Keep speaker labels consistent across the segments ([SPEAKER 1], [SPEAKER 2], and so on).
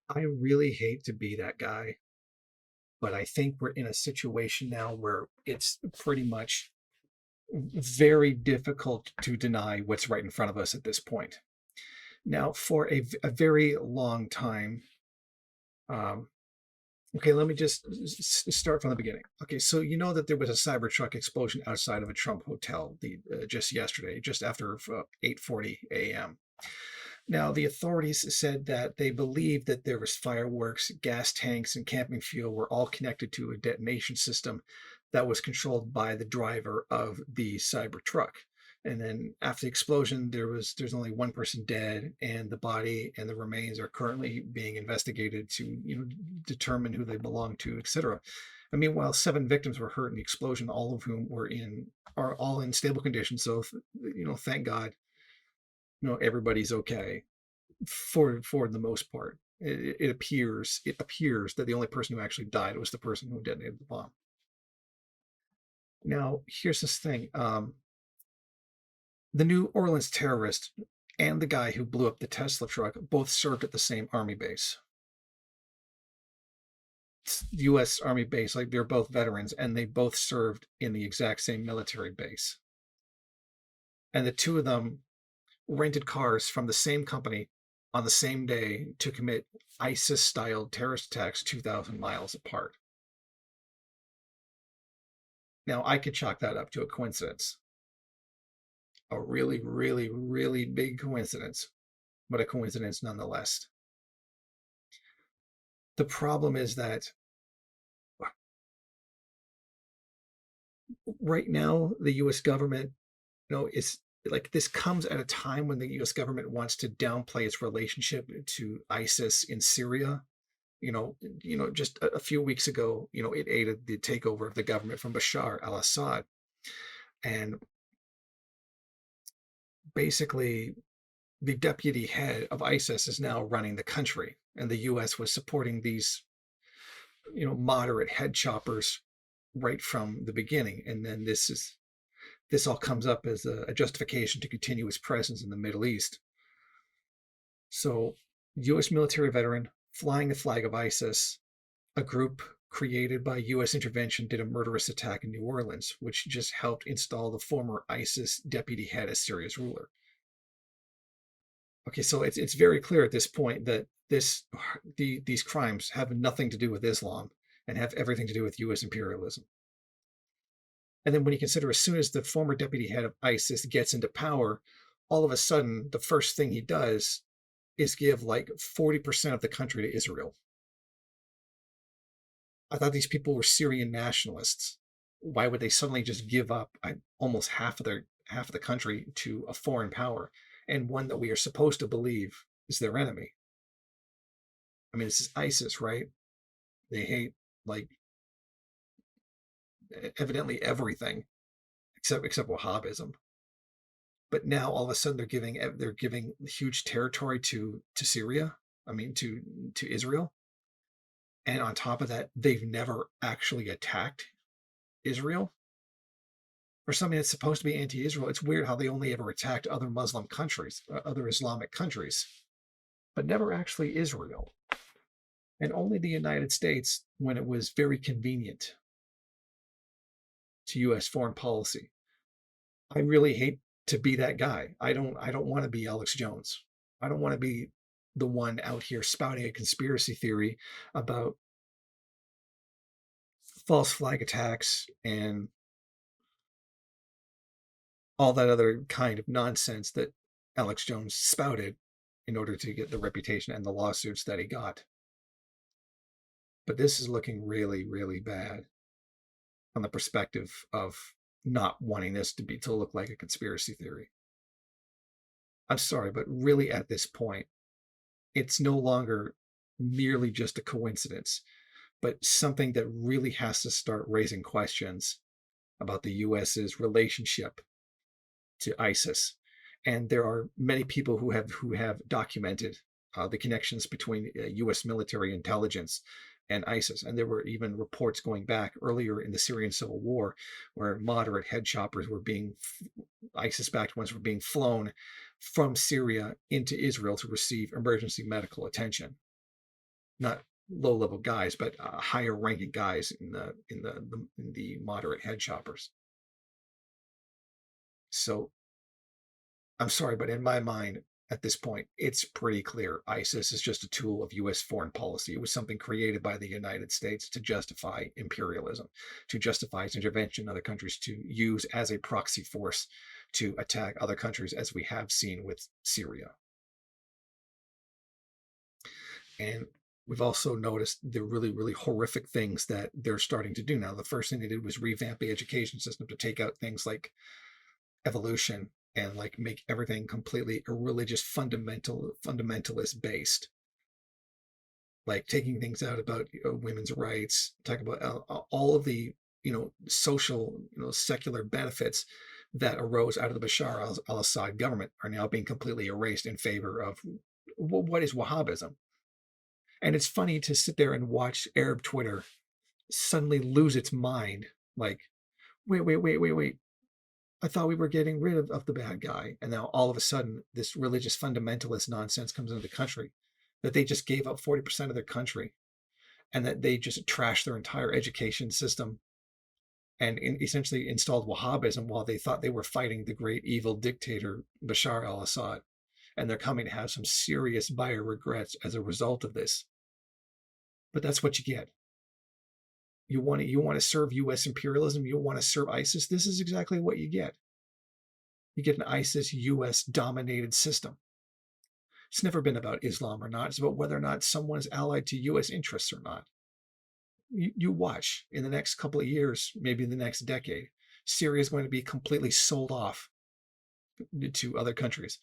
[SPEAKER 1] I really hate to be that guy, but I think we're in a situation now where it's pretty much very difficult to deny what's right in front of us at this point. Now, for a very long time, um, okay, let me just start from the beginning. Okay, so you know that there was a Cybertruck explosion outside of a Trump hotel just yesterday, just after 8:40 a.m. Now, the authorities said that they believed that there was fireworks, gas tanks, and camping fuel were all connected to a detonation system that was controlled by the driver of the Cybertruck. And then after the explosion, there's only one person dead, and the body and the remains are currently being investigated to determine who they belong to, etc. And meanwhile, seven victims were hurt in the explosion, all of whom are all in stable condition. So thank God, everybody's okay for the most part. It appears that the only person who actually died was the person who detonated the bomb. Now, here's this thing: the New Orleans terrorist and the guy who blew up the Tesla truck both served at the same army base, U.S. Army base. Like they're both veterans, and they both served in the exact same military base. And the two of them rented cars from the same company on the same day to commit ISIS-style terrorist attacks 2,000 miles apart. Now, I could chalk that up to a coincidence, a really, really, really big coincidence, but a coincidence nonetheless. The problem is that right now, the US government, is like this comes at a time when the US government wants to downplay its relationship to ISIS in Syria. Just a few weeks ago, it aided the takeover of the government from Bashar al-Assad. And basically, the deputy head of ISIS is now running the country, and the U.S. was supporting these, moderate head choppers right from the beginning. And then this all comes up as a justification to continue its presence in the Middle East. So, U.S. military veteran flying the flag of ISIS, a group created by U.S. intervention, did a murderous attack in New Orleans, which just helped install the former ISIS deputy head as Syria's ruler. Okay, so it's very clear at this point that these crimes have nothing to do with Islam and have everything to do with U.S. imperialism. And then when you consider, as soon as the former deputy head of ISIS gets into power, all of a sudden the first thing he does is give like 40% of the country to Israel. I thought these people were Syrian nationalists. Why would they suddenly just give up almost half of the country to a foreign power, and one that we are supposed to believe is their enemy? I mean, this is ISIS, right? They hate, like, evidently everything except Wahhabism. But now all of a sudden they're giving huge territory to Syria. I mean, to Israel. And on top of that, they've never actually attacked Israel. For something that's supposed to be anti-Israel, it's weird how they only ever attacked other Muslim countries, other Islamic countries, but never actually Israel. And only the United States when it was very convenient to U.S. foreign policy. I really hate to be that guy. I don't want to be Alex Jones. I don't want to be the one out here spouting a conspiracy theory about false flag attacks and all that other kind of nonsense that Alex Jones spouted in order to get the reputation and the lawsuits that he got. But this is looking really, really bad from the perspective of not wanting this to look like a conspiracy theory. I'm sorry, but really at this point, it's no longer merely just a coincidence, but something that really has to start raising questions about the US's relationship to ISIS. And there are many people who have documented the connections between U.S. military intelligence and ISIS. And there were even reports going back earlier in the Syrian civil war where moderate head choppers ISIS-backed ones were being flown from Syria into Israel to receive emergency medical attention. not low level guys, but higher ranking guys in the moderate head choppers. So I'm sorry, but in my mind, at this point, it's pretty clear ISIS is just a tool of U.S. foreign policy. It was something created by the United States to justify imperialism, to justify its intervention in other countries, to use as a proxy force to attack other countries, as we have seen with Syria. And we've also noticed the really, really horrific things that they're starting to do now. The first thing they did was revamp the education system to take out things like evolution and like make everything completely a religious fundamentalist based, like taking things out about women's rights, talking about all of the social secular benefits that arose out of the Bashar al-Assad government are now being completely erased in favor of what is Wahhabism. And it's funny to sit there and watch Arab Twitter suddenly lose its mind, like, wait, I thought we were getting rid of the bad guy. And now all of a sudden, this religious fundamentalist nonsense comes into the country, that they just gave up 40% of their country and that they just trashed their entire education system and essentially installed Wahhabism while they thought they were fighting the great evil dictator Bashar al Assad. And they're coming to have some serious dire regrets as a result of this. But that's what you get. You want to serve U.S. imperialism. You want to serve ISIS. This is exactly what you get. You get an ISIS U.S. dominated system. It's never been about Islam or not. It's about whether or not someone is allied to U.S. interests or not. You watch in the next couple of years, maybe the next decade, Syria is going to be completely sold off to other countries.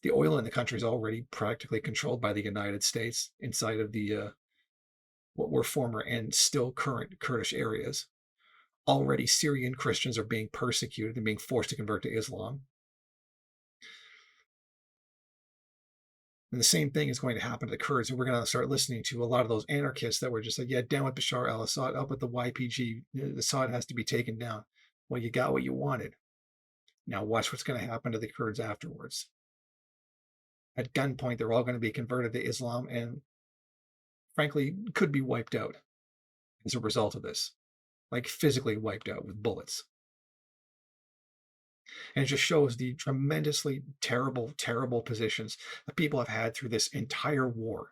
[SPEAKER 1] The oil in the country is already practically controlled by the United States inside of the what were former and still current Kurdish areas. Already Syrian Christians are being persecuted and being forced to convert to Islam. And the same thing is going to happen to the Kurds. And we're going to start listening to a lot of those anarchists that were just like, yeah, down with Bashar al-Assad, up with the YPG. Assad has to be taken down. Well, you got what you wanted. Now watch what's going to happen to the Kurds afterwards. At gunpoint, they're all going to be converted to Islam and frankly could be wiped out as a result of this, like physically wiped out with bullets. And it just shows the tremendously terrible, terrible positions that people have had through this entire war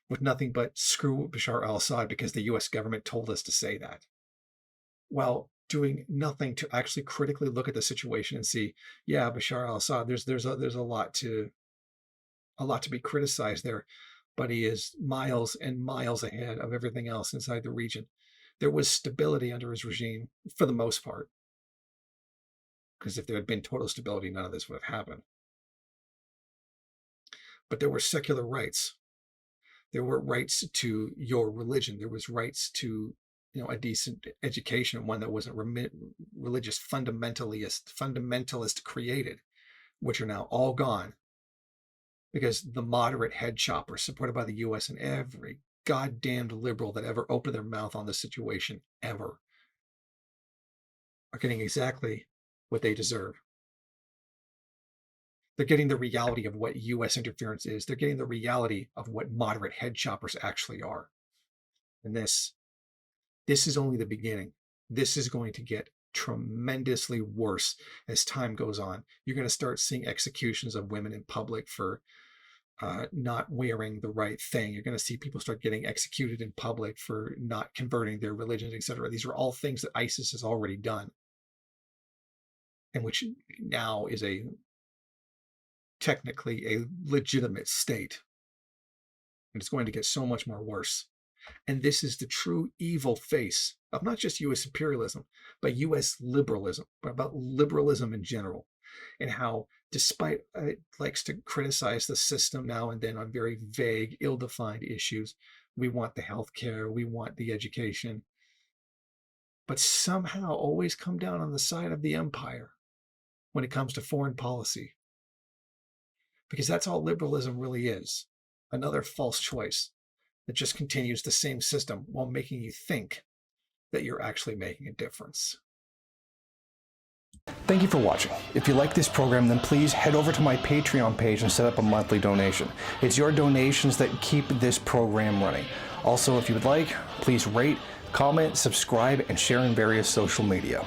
[SPEAKER 1] with nothing but screw Bashar al-Assad because the US government told us to say that, while doing nothing to actually critically look at the situation and see, yeah, Bashar al-Assad, there's a lot to be criticized there, but he is miles and miles ahead of everything else inside the region. There was stability under his regime for the most part, because if there had been total stability, none of this would have happened. But there were secular rights. There were rights to your religion. There was rights to a decent education, one that wasn't religious fundamentalist created, which are now all gone because the moderate head choppers supported by the U.S. and every goddamned liberal that ever opened their mouth on this situation ever are getting exactly what they deserve. They're getting the reality of what U.S. interference is. They're getting the reality of what moderate head choppers actually are. And this is only the beginning. This is going to get tremendously worse as time goes on. You're going to start seeing executions of women in public for not wearing the right thing. You're going to see people start getting executed in public for not converting their religions, etc. These are all things that ISIS has already done, and which now is technically a legitimate state. And it's going to get so much more worse. And this is the true evil face of not just U.S. imperialism, but U.S. liberalism, but about liberalism in general, and how, despite it likes to criticize the system now and then on very vague, ill-defined issues, we want the healthcare, we want the education, but somehow always come down on the side of the empire when it comes to foreign policy. Because that's all liberalism really is. Another false choice that just continues the same system while making you think that you're actually making a difference.
[SPEAKER 2] Thank you for watching. If you like this program, then please head over to my Patreon page and set up a monthly donation. It's your donations that keep this program running. Also, if you would like, please rate, comment, subscribe, and share in various social media.